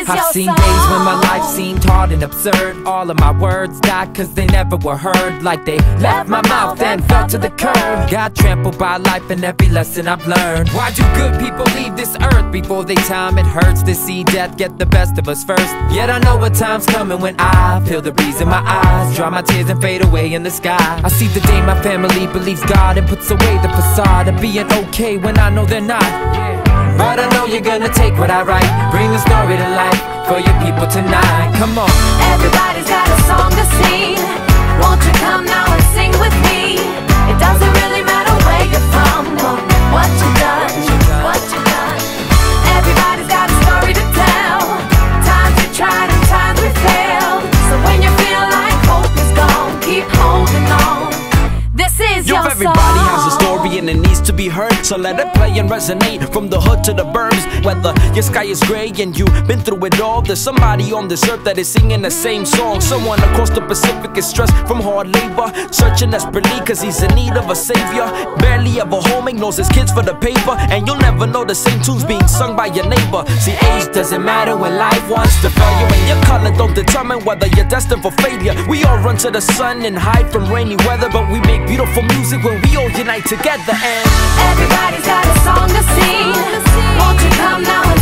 is your song. I've seen days when my life seemed hard and absurd. All of my words died cause they never were heard. Like they left my mouth and fell to the curb. Got trampled by life and every lesson I've learned. Why do good people leave this earth before they time? It hurts to see death get the best of us first. Yet I know a time's coming when I feel the breeze in my eyes, dry my tears and fade away in the sky. I see the day my family believes God and puts away the facade of being okay when I know they're not. But I know you're gonna take what I write, bring the story to life for your people tonight. Come on. Everybody's got a song to sing. Won't you come now and sing with me? It doesn't really matter where you're from or what you've done, what you've done. Everybody's got a story to tell. Times we tried and times we failed. So when you feel like hope is gone, keep holding on. This is your song. Everybody has a story and it needs to be heard, so let it play and resonate from the hood to the burbs. Whether your sky is gray and you've been through it all, there's somebody on this earth that is singing the same song. Someone across the Pacific is stressed from hard labor, searching desperately cause he's in need of a savior. Barely ever home, ignores his kids for the paper, and you'll never know the same tunes being sung by your neighbor. See, age doesn't matter when life wants to fail you, and your color don't determine whether you're destined for failure. We all run to the sun and hide from rainy weather, but we make beautiful music when we all unite together. And everybody's got a song to sing. Won't you come now and